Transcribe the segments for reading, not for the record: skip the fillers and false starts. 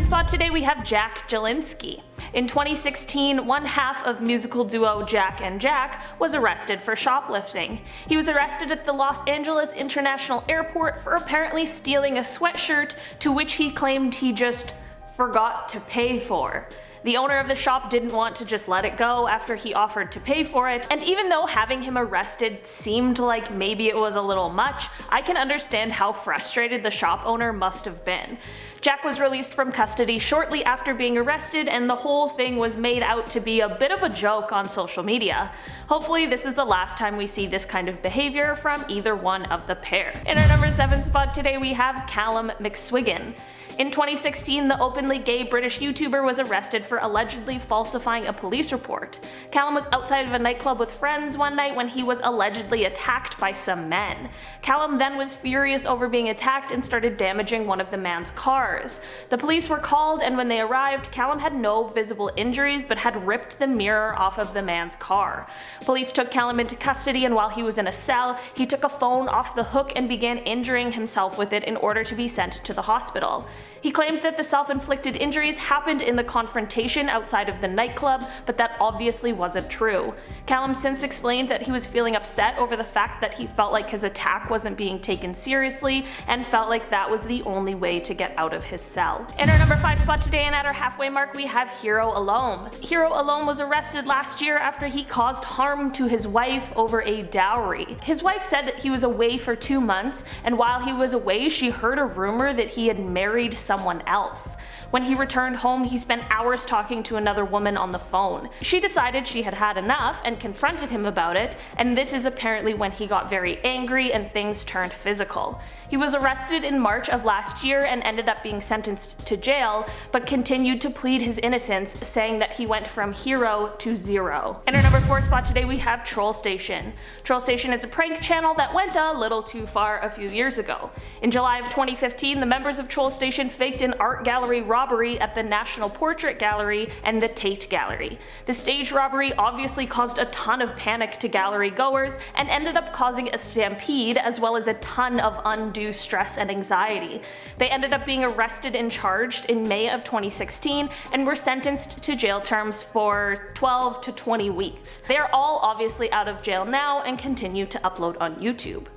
spot today we have Jack Jelinski. In 2016, one half of musical duo Jack and Jack was arrested for shoplifting. He was arrested at the Los Angeles International Airport for apparently stealing a sweatshirt to which he claimed he just forgot to pay for. The owner of the shop didn't want to just let it go after he offered to pay for it, and even though having him arrested seemed like maybe it was a little much, I can understand how frustrated the shop owner must have been. Jack was released from custody shortly after being arrested, and the whole thing was made out to be a bit of a joke on social media. Hopefully this is the last time we see this kind of behavior from either one of the pair. In our number 7 spot today we have Callum McSwiggan. In 2016, the openly gay British YouTuber was arrested for allegedly falsifying a police report. Callum was outside of a nightclub with friends one night when he was allegedly attacked by some men. Callum then was furious over being attacked and started damaging one of the man's cars. The police were called, and when they arrived, Callum had no visible injuries but had ripped the mirror off of the man's car. Police took Callum into custody, and while he was in a cell, he took a phone off the hook and began injuring himself with it in order to be sent to the hospital. He claimed that the self-inflicted injuries happened in the confrontation outside of the nightclub, but that obviously wasn't true. Callum since explained that he was feeling upset over the fact that he felt like his attack wasn't being taken seriously and felt like that was the only way to get out of his cell. In our number 5 spot today and at our halfway mark we have Hero Alone. Hero Alone was arrested last year after he caused harm to his wife over a dowry. His wife said that he was away for 2 months, and while he was away she heard a rumor that he had married someone else. When he returned home, he spent hours talking to another woman on the phone. She decided she had had enough and confronted him about it, and this is apparently when he got very angry and things turned physical. He was arrested in March of last year and ended up being sentenced to jail, but continued to plead his innocence, saying that he went from hero to zero. In our number 4 spot today we have Troll Station. Troll Station is a prank channel that went a little too far a few years ago. In July of 2015, the members of Troll Station faked an art gallery robbery at the National Portrait Gallery and the Tate Gallery. The stage robbery obviously caused a ton of panic to gallery goers and ended up causing a stampede as well as a ton of undue stress and anxiety. They ended up being arrested and charged in May of 2016 and were sentenced to jail terms for 12 to 20 weeks. They are all obviously out of jail now and continue to upload on YouTube.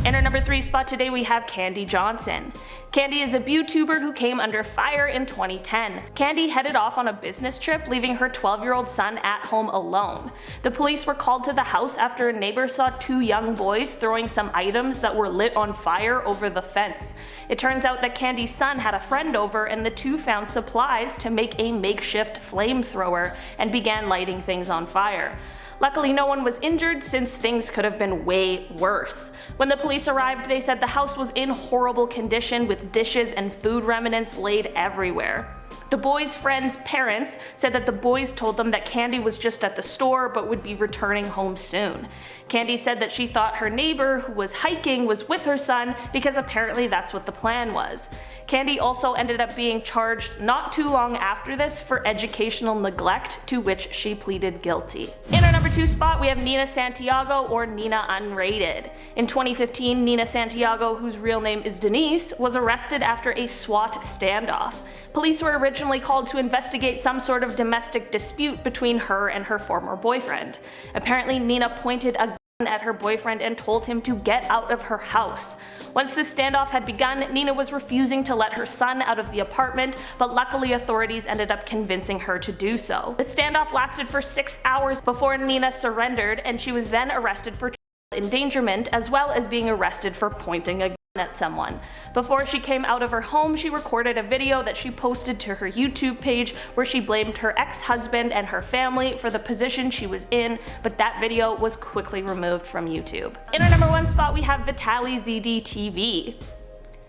In our number 3 spot today we have Candy Johnson. Candy is a YouTuber who came under fire in 2010. Candy headed off on a business trip, leaving her 12-year-old son at home alone. The police were called to the house after a neighbor saw 2 young boys throwing some items that were lit on fire over the fence. It turns out that Candy's son had a friend over, and the two found supplies to make a makeshift flamethrower and began lighting things on fire. Luckily no one was injured, since things could have been way worse. When the police arrived, they said the house was in horrible condition with dishes and food remnants laid everywhere. The boys' friends' parents said that the boys told them that Candy was just at the store but would be returning home soon. Candy said that she thought her neighbor who was hiking was with her son because apparently that's what the plan was. Candy also ended up being charged not too long after this for educational neglect, to which she pleaded guilty. In our number 2 spot we have Nina Santiago, or Nina Unrated. In 2015, Nina Santiago, whose real name is Denise, was arrested after a SWAT standoff. Police were originally called to investigate some sort of domestic dispute between her and her former boyfriend. Apparently Nina pointed a gun at her boyfriend and told him to get out of her house. Once the standoff had begun, Nina was refusing to let her son out of the apartment, but luckily authorities ended up convincing her to do so. The standoff lasted for 6 hours before Nina surrendered, and she was then arrested for endangerment as well as being arrested for pointing a gun at someone. Before she came out of her home, she recorded a video that she posted to her YouTube page where she blamed her ex-husband and her family for the position she was in, but that video was quickly removed from YouTube. In our number 1 spot we have Vitaly ZDTV.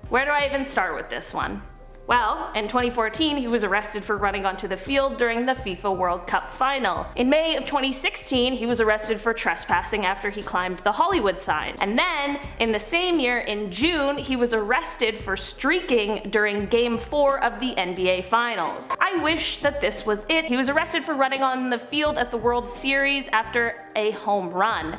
Where do I even start with this one? Well, in 2014 he was arrested for running onto the field during the FIFA World Cup final. In May of 2016 he was arrested for trespassing after he climbed the Hollywood sign. And then, in the same year, in June, he was arrested for streaking during Game 4 of the NBA Finals. I wish that this was it. He was arrested for running on the field at the World Series after a home run.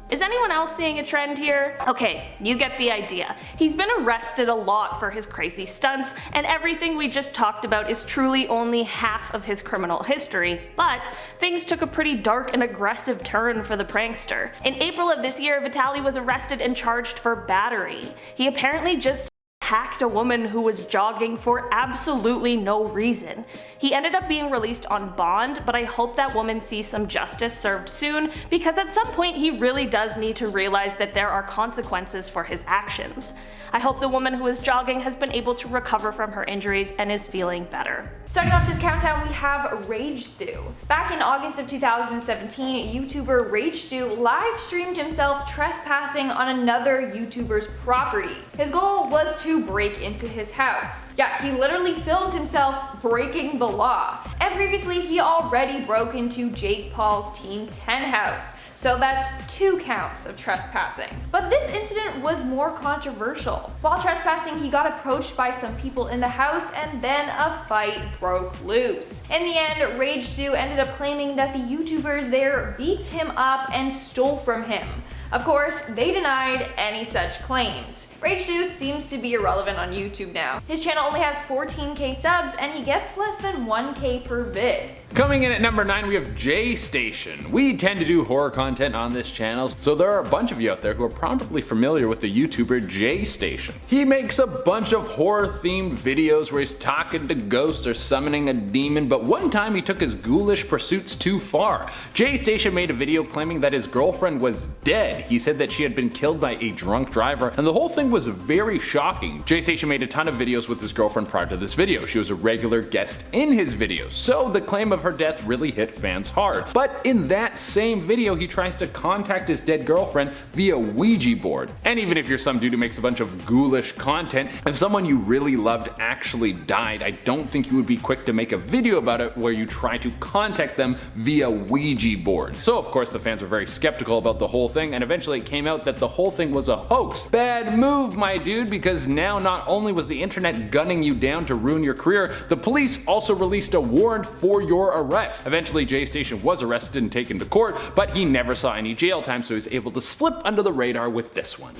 Is anyone else seeing a trend here? Okay, you get the idea. He's been arrested a lot for his crazy stunts, and everything we just talked about is truly only half of his criminal history, but things took a pretty dark and aggressive turn for the prankster. In April of this year, Vitaly was arrested and charged for battery. He apparently just attacked a woman who was jogging for absolutely no reason. He ended up being released on bond, but I hope that woman sees some justice served soon, because at some point he really does need to realize that there are consequences for his actions. I hope the woman who was jogging has been able to recover from her injuries and is feeling better. Starting off this countdown, we have Rage Stew. Back in August of 2017, YouTuber Rage Stew live streamed himself trespassing on another YouTuber's property. His goal was to break into his house. Yeah, he literally filmed himself breaking the law. And previously, he already broke into Jake Paul's Team 10 house. So that's 2 counts of trespassing. But this incident was more controversial. While trespassing, he got approached by some people in the house and then a fight broke loose. In the end, Rage Stew ended up claiming that the YouTubers there beat him up and stole from him. Of course, they denied any such claims. Rage Stew seems to be irrelevant on YouTube now. His channel only has 14k subs and he gets less than 1k per vid. Coming in at number 9, we have J Station. We tend to do horror content on this channel, so there are a bunch of you out there who are probably familiar with the YouTuber J Station. He makes a bunch of horror themed videos where he's talking to ghosts or summoning a demon, but one time he took his ghoulish pursuits too far. J Station made a video claiming that his girlfriend was dead. He said that she had been killed by a drunk driver, and the whole thing was very shocking. J Station made a ton of videos with his girlfriend prior to this video. She was a regular guest in his videos, so the claim of her death really hit fans hard. But in that same video, he tries to contact his dead girlfriend via Ouija board. And even if you're some dude who makes a bunch of ghoulish content, if someone you really loved actually died, I don't think you would be quick to make a video about it where you try to contact them via Ouija board. So of course the fans were very skeptical about the whole thing, and eventually it came out that the whole thing was a hoax. Bad move, my dude, because now not only was the internet gunning you down to ruin your career, the police also released a warrant for your arrest. Eventually J Station was arrested and taken to court, but he never saw any jail time, so he was able to slip under the radar with this one.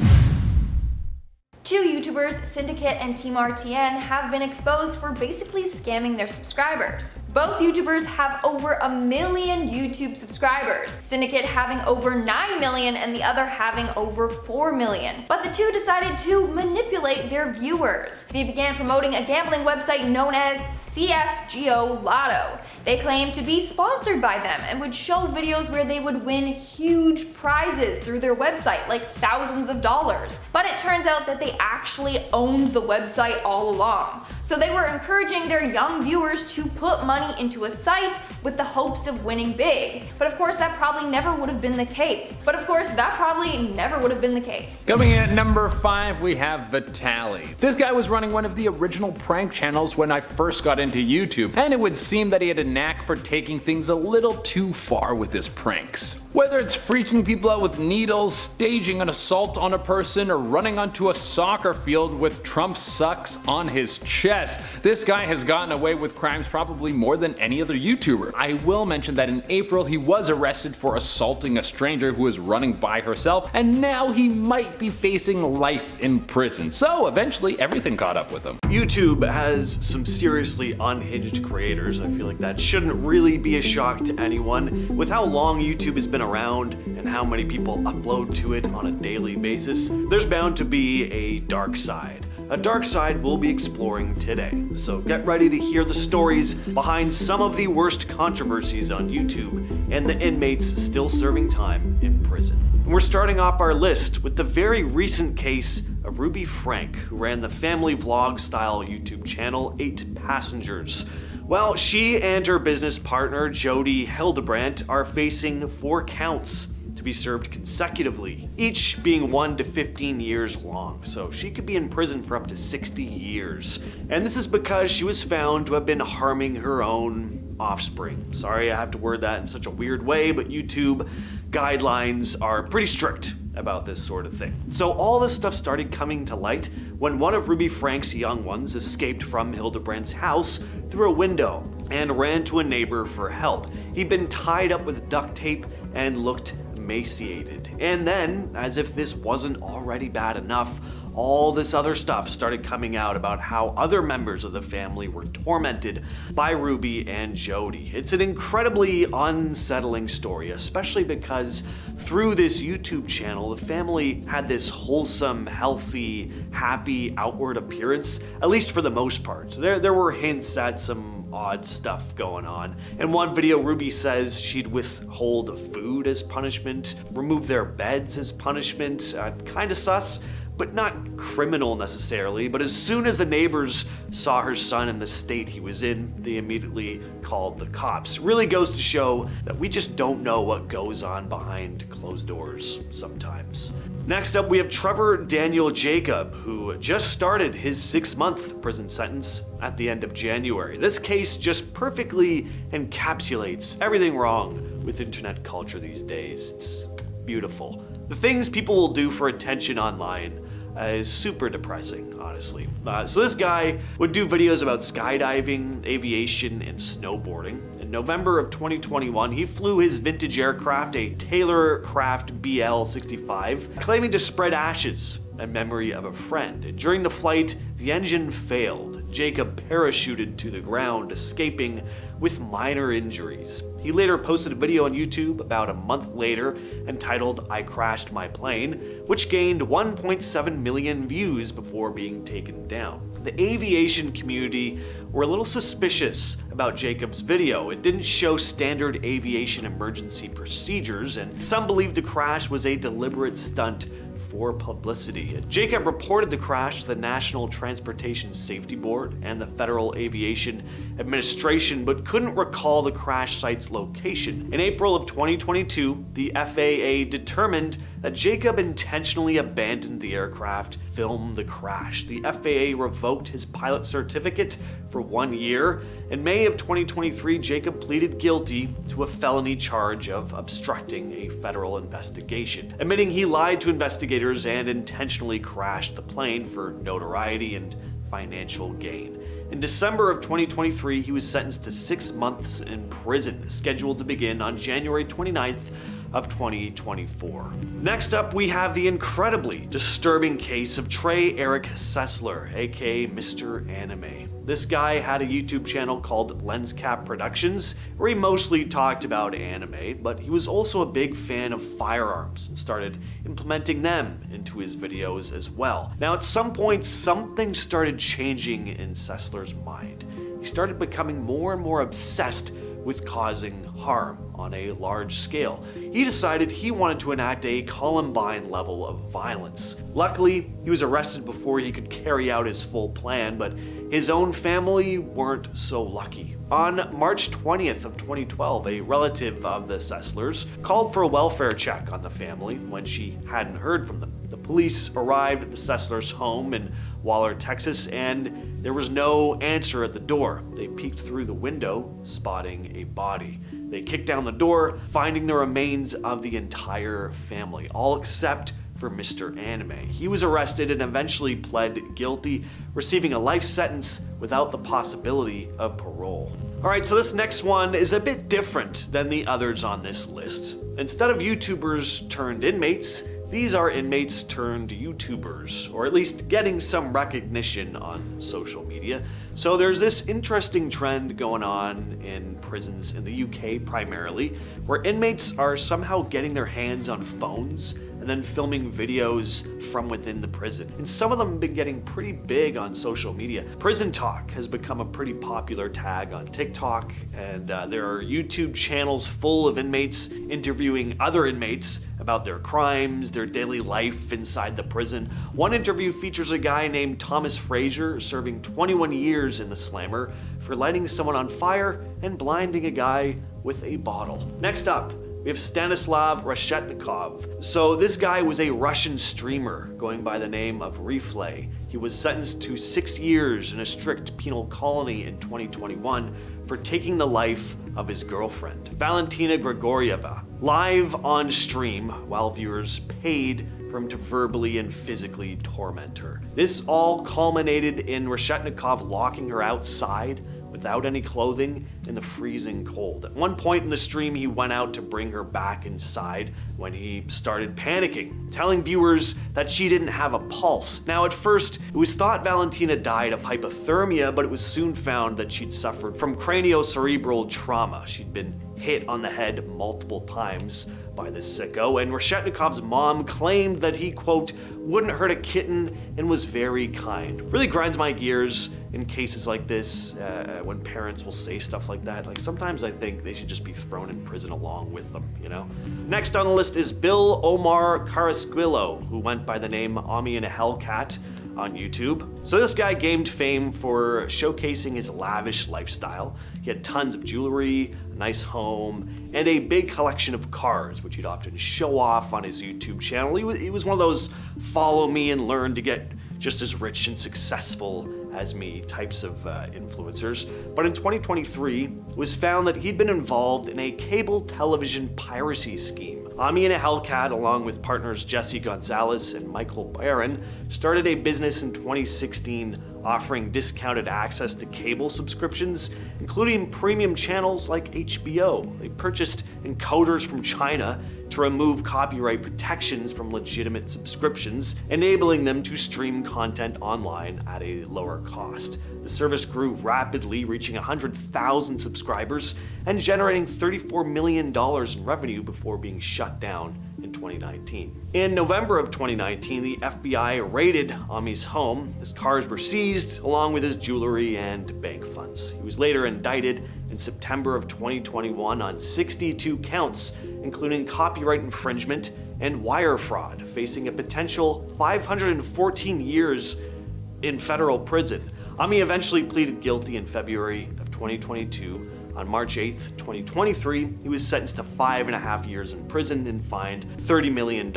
2 YouTubers, Syndicate and Team RTN, have been exposed for basically scamming their subscribers. Both YouTubers have over 1 million YouTube subscribers, Syndicate having over 9 million and the other having over 4 million. But the two decided to manipulate their viewers. They began promoting a gambling website known as CSGO Lotto. They claimed to be sponsored by them and would show videos where they would win huge prizes through their website, like thousands of dollars. But it turns out that they actually owned the website all along. So they were encouraging their young viewers to put money into a site with the hopes of winning big. But of course that probably never would have been the case. Coming in at number 5, we have Vitaly. This guy was running one of the original prank channels when I first got into YouTube, and it would seem that he had a knack for taking things a little too far with his pranks. Whether it's freaking people out with needles, staging an assault on a person, or running onto a soccer field with "Trump sucks" on his chest, this guy has gotten away with crimes probably more than any other YouTuber. I will mention that in April he was arrested for assaulting a stranger who was running by herself, and now he might be facing life in prison. So eventually everything caught up with him. YouTube has some seriously unhinged creators. I feel like that shouldn't really be a shock to anyone. With how long YouTube has been around and how many people upload to it on a daily basis, there's bound to be a dark side. A dark side we'll be exploring today. So get ready to hear the stories behind some of the worst controversies on YouTube and the inmates still serving time in prison. And we're starting off our list with the very recent case of Ruby Frank, who ran the family vlog style YouTube channel 8 Passengers. Well, she and her business partner Jody Hildebrandt are facing 4 counts to be served consecutively, each being 1 to 15 years long, so she could be in prison for up to 60 years. And this is because she was found to have been harming her own offspring. Sorry I have to word that in such a weird way, but YouTube guidelines are pretty strict about this sort of thing. So all this stuff started coming to light when one of Ruby Frank's young ones escaped from Hildebrandt's house through a window and ran to a neighbor for help. He'd been tied up with duct tape and looked emaciated. And then, as if this wasn't already bad enough, all this other stuff started coming out about how other members of the family were tormented by Ruby and Jody. It's an incredibly unsettling story, especially because through this YouTube channel, the family had this wholesome, healthy, happy outward appearance, at least for the most part. There were hints at some odd stuff going on. In one video, Ruby says she'd withhold food as punishment, remove their beds as punishment, kinda sus, but not criminal necessarily. But as soon as the neighbors saw her son in the state he was in, they immediately called the cops. Really goes to show that we just don't know what goes on behind closed doors sometimes. Next up, we have Trevor Daniel Jacob, who just started his 6-month prison sentence at the end of January. This case just perfectly encapsulates everything wrong with internet culture these days. It's beautiful. The things people will do for attention online is super depressing, honestly. So this guy would do videos about skydiving, aviation, and snowboarding. In November of 2021, he flew his vintage aircraft, a Taylor Craft BL-65, claiming to spread ashes in memory of a friend. And during the flight, the engine failed. Jacob parachuted to the ground, escaping with minor injuries. He later posted a video on YouTube about a month later entitled "I Crashed My Plane," which gained 1.7 million views before being taken down. The aviation community were a little suspicious about Jacob's video. It didn't show standard aviation emergency procedures, and some believed the crash was a deliberate stunt for publicity. Jacob reported the crash to the National Transportation Safety Board and the Federal Aviation Administration, but couldn't recall the crash site's location. In April of 2022, the FAA determined that Jacob intentionally abandoned the aircraft, filmed the crash. The FAA revoked his pilot certificate for 1 year. In May of 2023, Jacob pleaded guilty to a felony charge of obstructing a federal investigation, admitting he lied to investigators and intentionally crashed the plane for notoriety and financial gain. In December of 2023, he was sentenced to 6 months in prison, scheduled to begin on January 29th of 2024. Next up, we have the incredibly disturbing case of Trey Eric Sessler, aka Mr. Anime. This guy had a YouTube channel called Lenscap Productions, where he mostly talked about anime, but he was also a big fan of firearms and started implementing them into his videos as well. Now, at some point, something started changing in Sessler's mind. He started becoming more and more obsessed with causing harm on a large scale. He decided he wanted to enact a Columbine level of violence. Luckily, he was arrested before he could carry out his full plan, but his own family weren't so lucky. On March 20th of 2012, a relative of the Sesslers called for a welfare check on the family when she hadn't heard from them. The police arrived at the Sesslers' home in Waller, Texas, and there was no answer at the door. They peeked through the window, spotting a body. They kicked down the door, finding the remains of the entire family, all except for Mr. Anime. He was arrested and eventually pled guilty, receiving a life sentence without the possibility of parole. Alright, so this next one is a bit different than the others on this list. Instead of YouTubers turned inmates, these are inmates turned YouTubers, or at least getting some recognition on social media. So there's this interesting trend going on in prisons in the UK primarily, where inmates are somehow getting their hands on phones and then filming videos from within the prison. And some of them have been getting pretty big on social media. Prison talk has become a pretty popular tag on TikTok, and there are YouTube channels full of inmates interviewing other inmates about their crimes, their daily life inside the prison. One interview features a guy named Thomas Frazier serving 21 years in the slammer for lighting someone on fire and blinding a guy with a bottle. Next up, we have Stanislav Reshetnikov. So this guy was a Russian streamer going by the name of Reflay. He was sentenced to 6 years in a strict penal colony in 2021 for taking the life of his girlfriend, Valentina Grigorieva, live on stream while viewers paid for him to verbally and physically torment her. This all culminated in Reshetnikov locking her outside without any clothing in the freezing cold. At one point in the stream, he went out to bring her back inside when he started panicking, telling viewers that she didn't have a pulse. Now, at first, it was thought Valentina died of hypothermia, but it was soon found that she'd suffered from craniocerebral trauma. She'd been hit on the head multiple times by this sicko, and Reshetnikov's mom claimed that he, quote, wouldn't hurt a kitten and was very kind. Really grinds my gears in cases like this, when parents will say stuff like that. Like, sometimes I think they should just be thrown in prison along with them, you know? Next on the list is Bill Omar Carrasquillo, who went by the name Ami and a Hellcat on YouTube. So this guy gained fame for showcasing his lavish lifestyle. He had tons of jewelry, a nice home, and a big collection of cars, which he'd often show off on his YouTube channel. He was one of those follow me and learn to get just as rich and successful as me types of influencers. But in 2023, it was found that he'd been involved in a cable television piracy scheme. Ami and a Hellcat, along with partners Jesse Gonzalez and Michael Barron, started a business in 2016 offering discounted access to cable subscriptions, including premium channels like HBO. They purchased encoders from China to remove copyright protections from legitimate subscriptions, enabling them to stream content online at a lower cost. The service grew rapidly, reaching 100,000 subscribers and generating $34 million in revenue before being shut down in 2019. In November of 2019, the FBI raided Ami's home. His cars were seized, along with his jewelry and bank funds. He was later indicted in September of 2021 on 62 counts, including copyright infringement and wire fraud, facing a potential 514 years in federal prison. Ami eventually pleaded guilty in February of 2022. On March 8th, 2023, he was sentenced to 5.5 years in prison and fined $30 million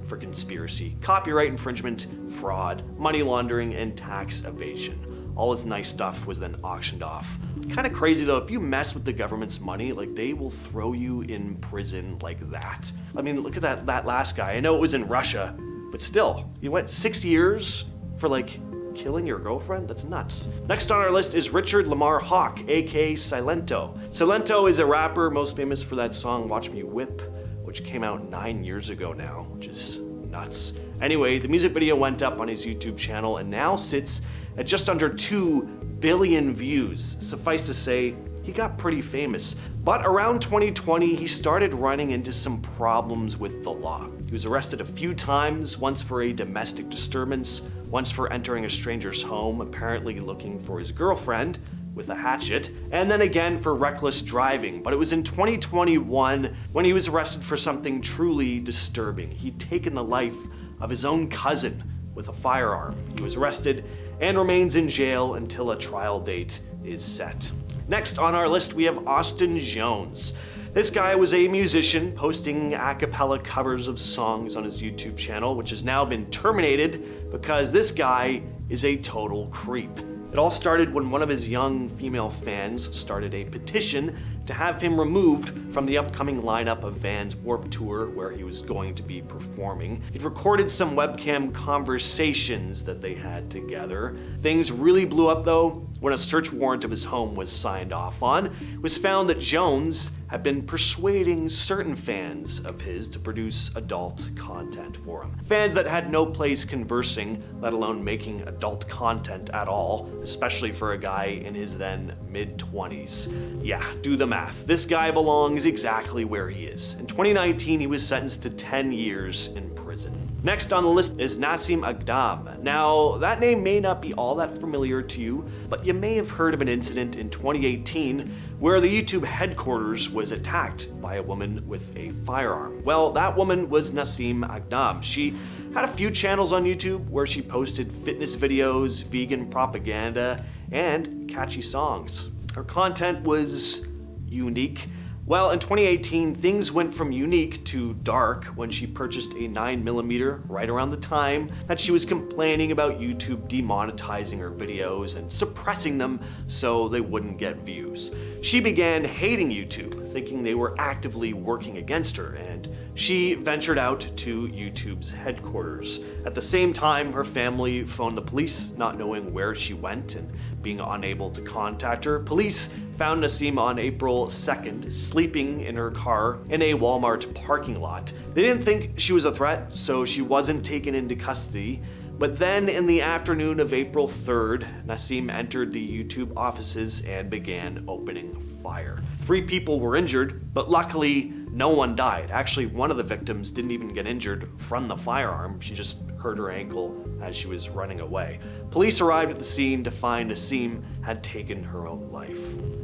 for conspiracy, copyright infringement, fraud, money laundering, and tax evasion. All his nice stuff was then auctioned off. Kind of crazy though, if you mess with the government's money, like, they will throw you in prison like that. I mean, look at that last guy. I know it was in Russia, but still, you went 6 years for like killing your girlfriend? That's nuts. Next on our list is Richard Lamar Hawk, aka Silento. Silento is a rapper most famous for that song Watch Me Whip, which came out 9 years ago now, which is nuts. Anyway, the music video went up on his YouTube channel and now sits at just under 2 billion views. Suffice to say, he got pretty famous. But around 2020, he started running into some problems with the law. He was arrested a few times, once for a domestic disturbance, once for entering a stranger's home, apparently looking for his girlfriend with a hatchet, and then again for reckless driving. But it was in 2021 when he was arrested for something truly disturbing. He'd taken the life of his own cousin with a firearm. He was arrested and remains in jail until a trial date is set. Next on our list, we have Austin Jones. This guy was a musician posting a cappella covers of songs on his YouTube channel, which has now been terminated because this guy is a total creep. It all started when one of his young female fans started a petition to have him removed from the upcoming lineup of Van's Warped Tour where he was going to be performing. It recorded some webcam conversations that they had together. Things really blew up though when a search warrant of his home was signed off on. It was found that Jones had been persuading certain fans of his to produce adult content for him. Fans that had no place conversing, let alone making adult content at all, especially for a guy in his then mid-20s. Yeah, do the math. This guy belongs exactly where he is. In 2019, he was sentenced to 10 years in prison. Next on the list is Nassim Agdam. Now, that name may not be all that familiar to you, but you may have heard of an incident in 2018 where the YouTube headquarters was attacked by a woman with a firearm. Well, that woman was Nassim Agdam. She had a few channels on YouTube where she posted fitness videos, vegan propaganda, and catchy songs. Her content was unique, Well, in 2018, things went from unique to dark when she purchased a 9mm right around the time that she was complaining about YouTube demonetizing her videos and suppressing them so they wouldn't get views. She began hating YouTube, thinking they were actively working against her, and she ventured out to YouTube's headquarters. At the same time, her family phoned the police, not knowing where she went and being unable to contact her. Police found Nasim on April 2nd, sleeping in her car in a Walmart parking lot. They didn't think she was a threat, so she wasn't taken into custody. But then in the afternoon of April 3rd, Nasim entered the YouTube offices and began opening fire. 3 people were injured, but luckily no one died. Actually, one of the victims didn't even get injured from the firearm. She just hurt her ankle as she was running away. Police arrived at the scene to find Nasim had taken her own life.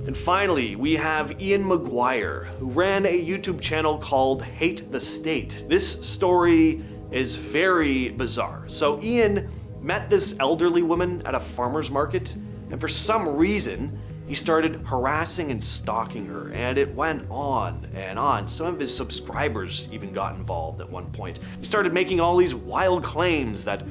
And finally, we have Ian McGuire, who ran a YouTube channel called Hate the State. This story is very bizarre. So Ian met this elderly woman at a farmer's market, and for some reason, he started harassing and stalking her, and it went on and on. Some of his subscribers even got involved at one point. He started making all these wild claims that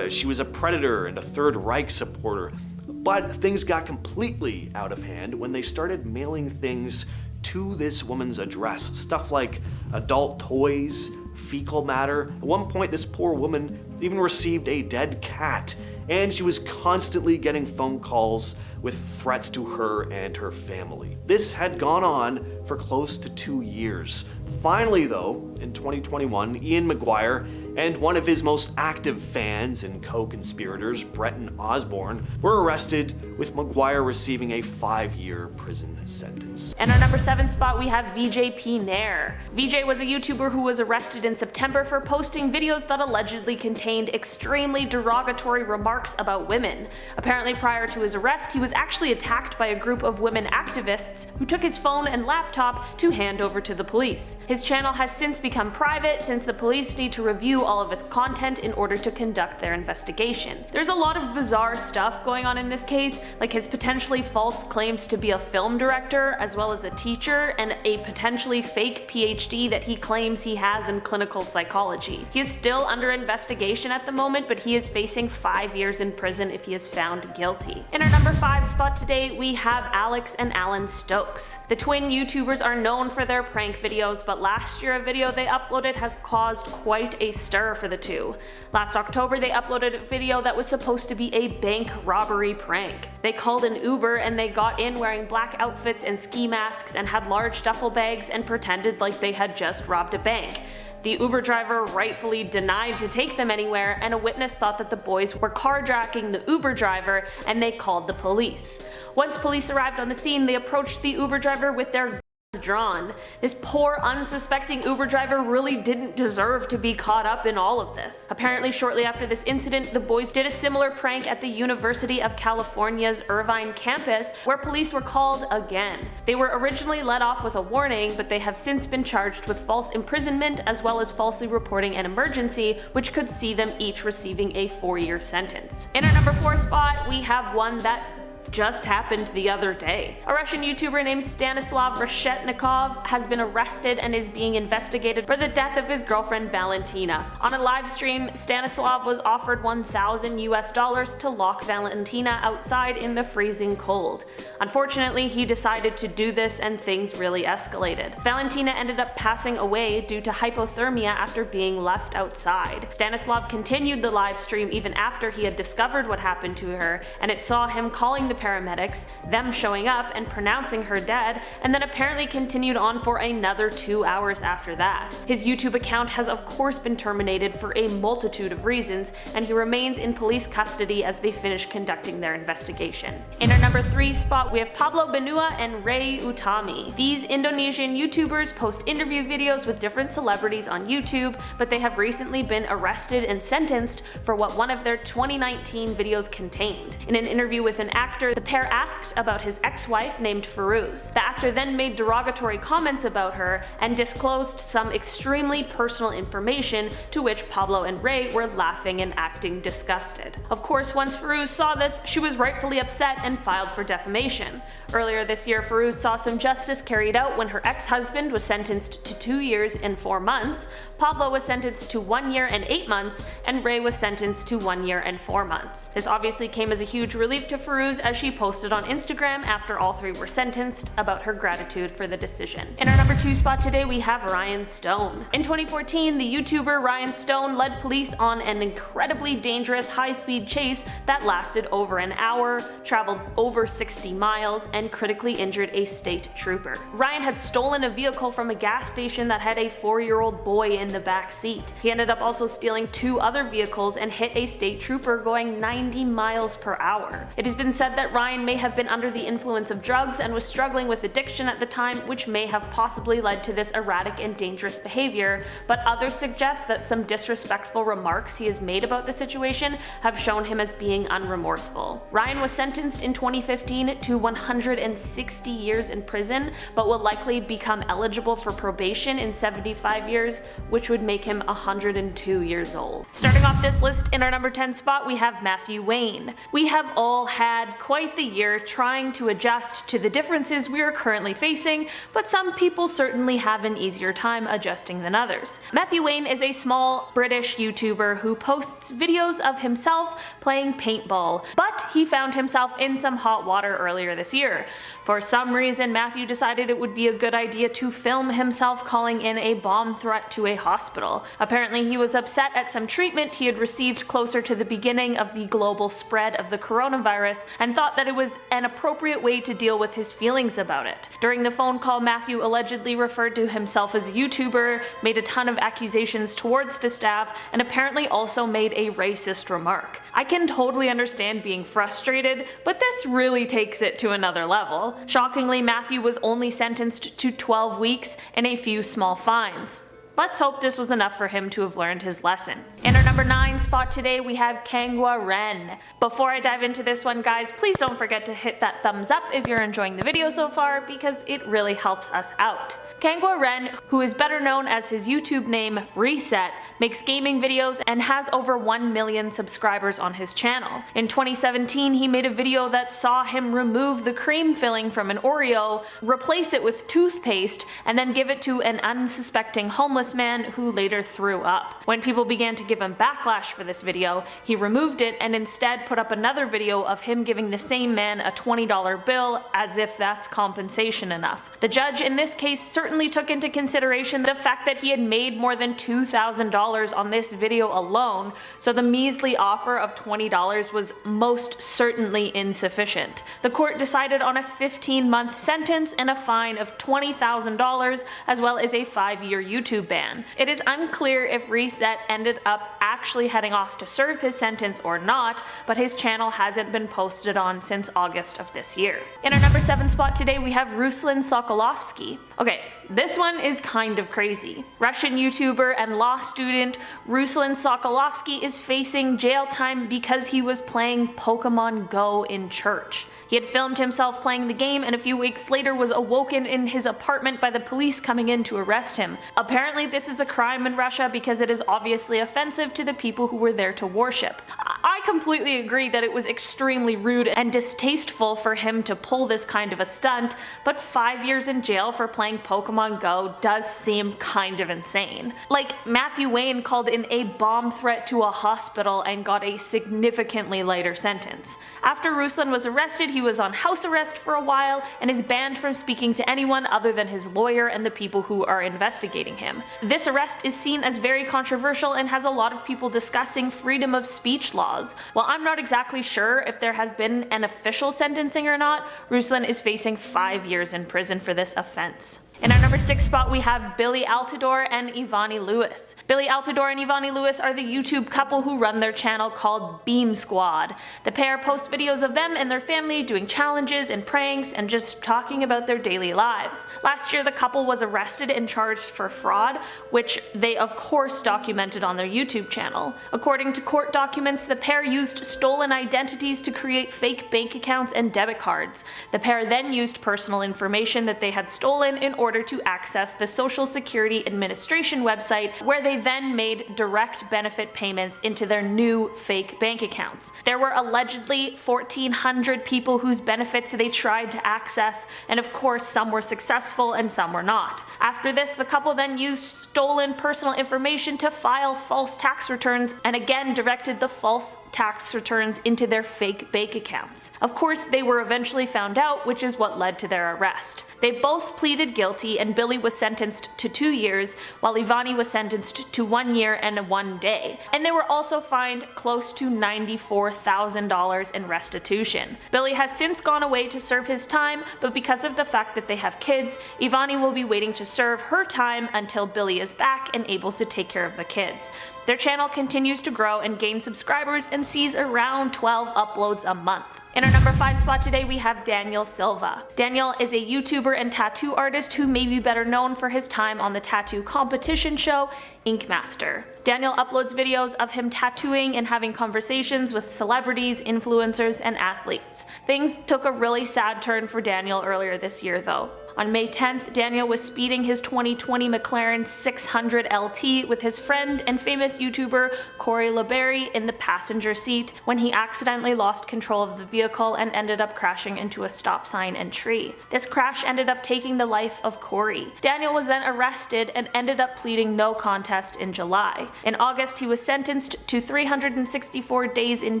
she was a predator and a Third Reich supporter. But things got completely out of hand when they started mailing things to this woman's address. Stuff like adult toys, fecal matter. At one point, this poor woman even received a dead cat, and she was constantly getting phone calls with threats to her and her family. This had gone on for close to 2 years. Finally though, in 2021, Ian McGuire and one of his most active fans and co-conspirators, Bretton Osborne, were arrested, with McGuire receiving a 5-year prison sentence. And our number 7 spot, we have VJ Nair. VJ was a YouTuber who was arrested in September for posting videos that allegedly contained extremely derogatory remarks about women. Apparently prior to his arrest, he was actually attacked by a group of women activists who took his phone and laptop to hand over to the police. His channel has since become private since the police need to review all of its content in order to conduct their investigation. There's a lot of bizarre stuff going on in this case, like his potentially false claims to be a film director as well as a teacher, and a potentially fake PhD that he claims he has in clinical psychology. He is still under investigation at the moment, but he is facing 5 years in prison if he is found guilty. In our number 5 spot today, we have Alex and Alan Stokes. The twin YouTubers are known for their prank videos, but last year a video they uploaded has caused quite a stir for the two. Last October they uploaded a video that was supposed to be a bank robbery prank. They called an Uber and they got in wearing black outfits and ski masks and had large duffel bags and pretended like they had just robbed a bank. The Uber driver rightfully denied to take them anywhere, and a witness thought that the boys were carjacking the Uber driver and they called the police. Once police arrived on the scene, they approached the Uber driver with their drawn. This poor unsuspecting Uber driver really didn't deserve to be caught up in all of this. Apparently shortly after this incident, the boys did a similar prank at the University of California's Irvine campus, where police were called again. They were originally let off with a warning, but they have since been charged with false imprisonment as well as falsely reporting an emergency, which could see them each receiving a 4-year sentence. In our number 4 spot, we have one that just happened the other day. A Russian YouTuber named Stanislav Reshetnikov has been arrested and is being investigated for the death of his girlfriend Valentina. On a live stream, Stanislav was offered $1,000 to lock Valentina outside in the freezing cold. Unfortunately, he decided to do this and things really escalated. Valentina ended up passing away due to hypothermia after being left outside. Stanislav continued the live stream even after he had discovered what happened to her, and it saw him calling the paramedics, them showing up and pronouncing her dead, and then apparently continued on for another 2 hours after that. His YouTube account has of course been terminated for a multitude of reasons, and he remains in police custody as they finish conducting their investigation. In our number 3 spot, we have Pablo Benua and Ray Utami. These Indonesian YouTubers post interview videos with different celebrities on YouTube, but they have recently been arrested and sentenced for what one of their 2019 videos contained. In an interview with an actor, the pair asked about his ex-wife named Firuz. The actor then made derogatory comments about her and disclosed some extremely personal information, to which Pablo and Ray were laughing and acting disgusted. Of course, once Firuz saw this, she was rightfully upset and filed for defamation. Earlier this year, Firuz saw some justice carried out when her ex-husband was sentenced to 2 years and 4 months, Pablo was sentenced to 1 year and 8 months, and Ray was sentenced to 1 year and 4 months. This obviously came as a huge relief to Firuz, as she posted on Instagram after all three were sentenced about her gratitude for the decision. In our number 2 spot today, we have Ryan Stone. In 2014, the YouTuber Ryan Stone led police on an incredibly dangerous high-speed chase that lasted over an hour, traveled over 60 miles, and critically injured a state trooper. Ryan had stolen a vehicle from a gas station that had a 4-year-old boy in the back seat. He ended up also stealing 2 other vehicles and hit a state trooper going 90 miles per hour. It has been said that Ryan may have been under the influence of drugs and was struggling with addiction at the time, which may have possibly led to this erratic and dangerous behavior, but others suggest that some disrespectful remarks he has made about the situation have shown him as being unremorseful. Ryan was sentenced in 2015 to 160 years in prison, but will likely become eligible for probation in 75 years, which would make him 102 years old. Starting off this list, in our number 10 spot, we have Matthew Wayne. We have all had quite the year trying to adjust to the differences we are currently facing, but some people certainly have an easier time adjusting than others. Matthew Wayne is a small British YouTuber who posts videos of himself playing paintball, but he found himself in some hot water earlier this year. For some reason, Matthew decided it would be a good idea to film himself calling in a bomb threat to a hospital. Apparently, he was upset at some treatment he had received closer to the beginning of the global spread of the coronavirus and thought that it was an appropriate way to deal with his feelings about it. During the phone call, Matthew allegedly referred to himself as a YouTuber, made a ton of accusations towards the staff, and apparently also made a racist remark. I can totally understand being frustrated, but this really takes it to another level. Shockingly, Matthew was only sentenced to 12 weeks and a few small fines. Let's hope this was enough for him to have learned his lesson. In our number 9 spot today, we have Kangwa Ren. Before I dive into this one, guys, please don't forget to hit that thumbs up if you're enjoying the video so far, because it really helps us out. Kangwa Ren, who is better known as his YouTube name Reset, makes gaming videos and has over 1 million subscribers on his channel. In 2017, he made a video that saw him remove the cream filling from an Oreo, replace it with toothpaste, and then give it to an unsuspecting homeless man who later threw up. When people began to give him backlash for this video, he removed it and instead put up another video of him giving the same man a $20 bill, as if that's compensation enough. The judge in this case certainly took into consideration the fact that he had made more than $2,000 on this video alone, so the measly offer of $20 was most certainly insufficient. The court decided on a 15-month sentence and a fine of $20,000, as well as a 5-year YouTube ban. It is unclear if Reset ended up actually heading off to serve his sentence or not, but his channel hasn't been posted on since August of this year. In our number 7 spot today, we have Ruslan Sokolovsky. Okay, this one is kind of crazy. Russian YouTuber and law student Ruslan Sokolovsky is facing jail time because he was playing Pokemon Go in church. He had filmed himself playing the game and a few weeks later was awoken in his apartment by the police coming in to arrest him. Apparently this is a crime in Russia because it is obviously offensive to the people who were there to worship. I completely agree that it was extremely rude and distasteful for him to pull this kind of a stunt, but 5 years in jail for playing Pokemon Go does seem kind of insane. Like, Matthew Wayne called in a bomb threat to a hospital and got a significantly lighter sentence. After Ruslan was arrested, he was on house arrest for a while and is banned from speaking to anyone other than his lawyer and the people who are investigating him. This arrest is seen as very controversial and has a lot of people discussing freedom of speech laws. While I'm not exactly sure if there has been an official sentencing or not, Ruslan is facing 5 years in prison for this offense. In our number 6 spot we have Billy Altidore and Ivani Lewis. Billy Altidore and Ivani Lewis are the YouTube couple who run their channel called Beam Squad. The pair post videos of them and their family doing challenges and pranks and just talking about their daily lives. Last year the couple was arrested and charged for fraud, which they of course documented on their YouTube channel. According to court documents, the pair used stolen identities to create fake bank accounts and debit cards. The pair then used personal information that they had stolen in order to access the Social Security Administration website, where they then made direct benefit payments into their new fake bank accounts. There were allegedly 1,400 people whose benefits they tried to access, and of course some were successful and some were not. After this, the couple then used stolen personal information to file false tax returns and again directed the false tax returns into their fake bank accounts. Of course, they were eventually found out, which is what led to their arrest. They both pleaded guilty, and Billy was sentenced to 2 years, while Ivani was sentenced to 1 year and 1 day. And they were also fined close to $94,000 in restitution. Billy has since gone away to serve his time, but because of the fact that they have kids, Ivani will be waiting to serve her time until Billy is back and able to take care of the kids. Their channel continues to grow and gain subscribers and sees around 12 uploads a month. In our number 5 spot today we have Daniel Silva. Daniel is a YouTuber and tattoo artist who may be better known for his time on the tattoo competition show Ink Master. Daniel uploads videos of him tattooing and having conversations with celebrities, influencers, and athletes. Things took a really sad turn for Daniel earlier this year though. On May 10th, Daniel was speeding his 2020 McLaren 600 LT with his friend and famous YouTuber Corey LeBerry in the passenger seat when he accidentally lost control of the vehicle and ended up crashing into a stop sign and tree. This crash ended up taking the life of Corey. Daniel was then arrested and ended up pleading no contest in July. In August, he was sentenced to 364 days in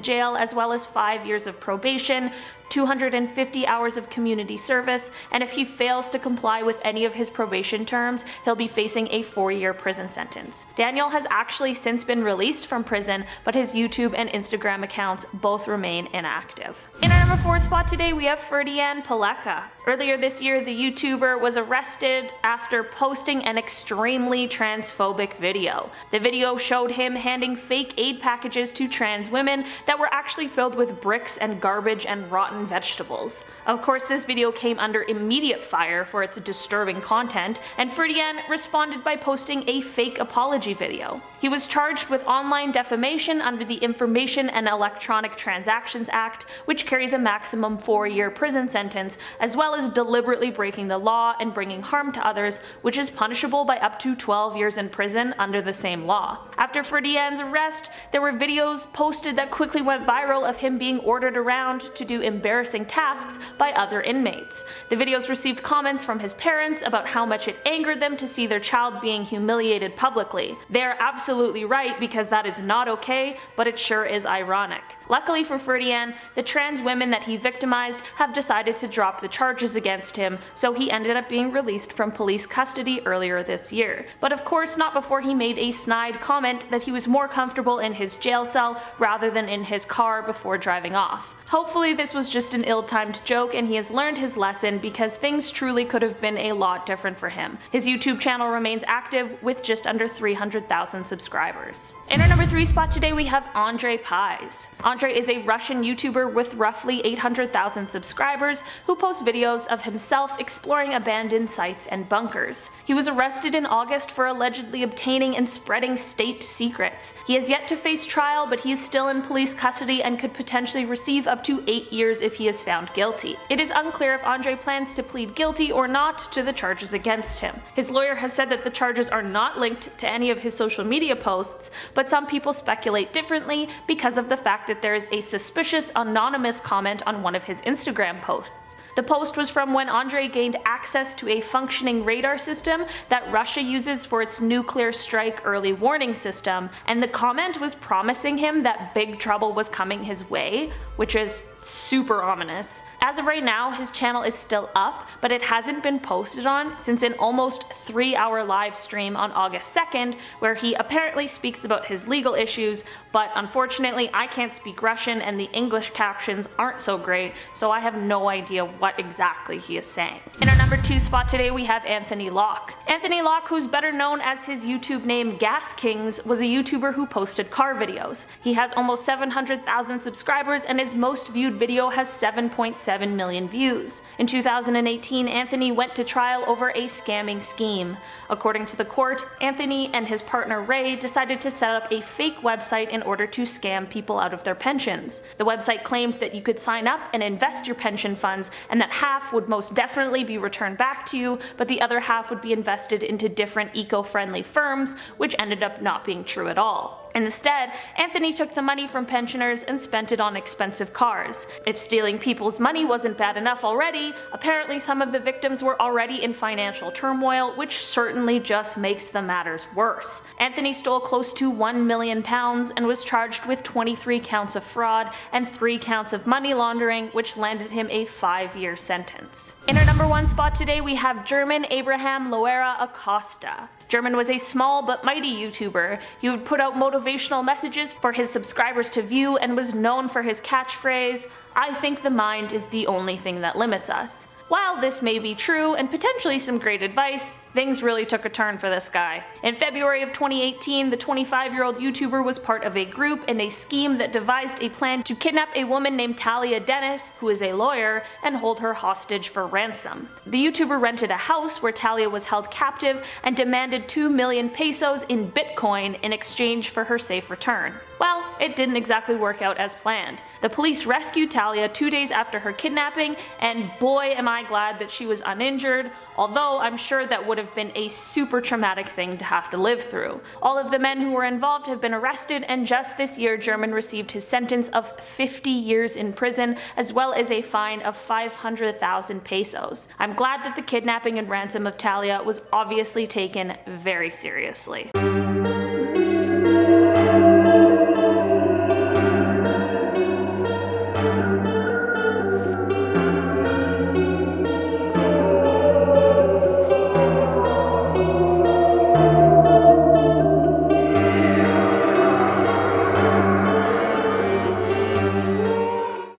jail as well as 5 years of probation, 250 hours of community service, and if he fails to comply with any of his probation terms, he'll be facing a 4-year prison sentence. Daniel has actually since been released from prison, but his YouTube and Instagram accounts both remain inactive. In our number 4 spot today, we have Ferdian Paleka. Earlier this year, the YouTuber was arrested after posting an extremely transphobic video. The video showed him handing fake aid packages to trans women that were actually filled with bricks and garbage and rotten vegetables. Of course, this video came under immediate fire for its disturbing content, and Ferdian responded by posting a fake apology video. He was charged with online defamation under the Information and Electronic Transactions Act, which carries a maximum 4-year prison sentence, as well as deliberately breaking the law and bringing harm to others, which is punishable by up to 12 years in prison under the same law. After Ferdian's arrest, there were videos posted that quickly went viral of him being ordered around to do embarrassing tasks by other inmates. The videos received comments from his parents about how much it angered them to see their child being humiliated publicly. They are absolutely right, because that is not okay, but it sure is ironic. Luckily for Ferdian, the trans women that he victimized have decided to drop the charges against him, so he ended up being released from police custody earlier this year. But of course not before he made a snide comment that he was more comfortable in his jail cell rather than in his car before driving off. Hopefully this was just an ill-timed joke and he has learned his lesson, because things truly could have been a lot different for him. His YouTube channel remains active with just under 300,000 subscribers. In our number 3 spot today we have Andre Pies. Andre is a Russian YouTuber with roughly 800,000 subscribers who posts videos of himself exploring abandoned sites and bunkers. He was arrested in August for allegedly obtaining and spreading state secrets. He has yet to face trial, but he is still in police custody and could potentially receive up to 8 years if he is found guilty. It is unclear if Andre plans to plead guilty or not to the charges against him. His lawyer has said that the charges are not linked to any of his social media posts, but some people speculate differently because of the fact that there is a suspicious anonymous comment on one of his Instagram posts. The post was from when Andre gained access to a functioning radar system that Russia uses for its nuclear strike early warning system, and the comment was promising him that big trouble was coming his way, which is super ominous. As of right now, his channel is still up, but it hasn't been posted on since an almost 3-hour live stream on August 2nd, where he apparently speaks about his legal issues, but unfortunately I can't speak Russian and the English captions aren't so great, so I have no idea what exactly he is saying. In our number 2 spot today we have Anthony Locke. Anthony Locke, who's better known as his YouTube name Gas Kings, was a YouTuber who posted car videos. He has almost 700,000 subscribers and his most viewed video has 7.7 million views. In 2018, Anthony went to trial over a scamming scheme. According to the court, Anthony and his partner Ray decided to set up a fake website in order to scam people out of their pensions. The website claimed that you could sign up and invest your pension funds, and that half would most definitely be returned back to you, but the other half would be invested into different eco-friendly firms, which ended up not being true at all. Instead, Anthony took the money from pensioners and spent it on expensive cars. If stealing people's money wasn't bad enough already, apparently some of the victims were already in financial turmoil, which certainly just makes the matters worse. Anthony stole close to £1 million and was charged with 23 counts of fraud and 3 counts of money laundering, which landed him a 5-year sentence. In our number 1 spot today we have German Abraham Loera Acosta. German was a small but mighty YouTuber. He would put out motivational messages for his subscribers to view and was known for his catchphrase, "I think the mind is the only thing that limits us." While this may be true and potentially some great advice, things really took a turn for this guy. In February of 2018, the 25-year-old YouTuber was part of a group in a scheme that devised a plan to kidnap a woman named Talia Dennis, who is a lawyer, and hold her hostage for ransom. The YouTuber rented a house where Talia was held captive and demanded 2 million pesos in Bitcoin in exchange for her safe return. Well, it didn't exactly work out as planned. The police rescued Talia 2 days after her kidnapping, and boy am I glad that she was uninjured, although I'm sure that would have been a super traumatic thing to have to live through. All of the men who were involved have been arrested, and just this year German received his sentence of 50 years in prison, as well as a fine of 500,000 pesos. I'm glad that the kidnapping and ransom of Talia was obviously taken very seriously.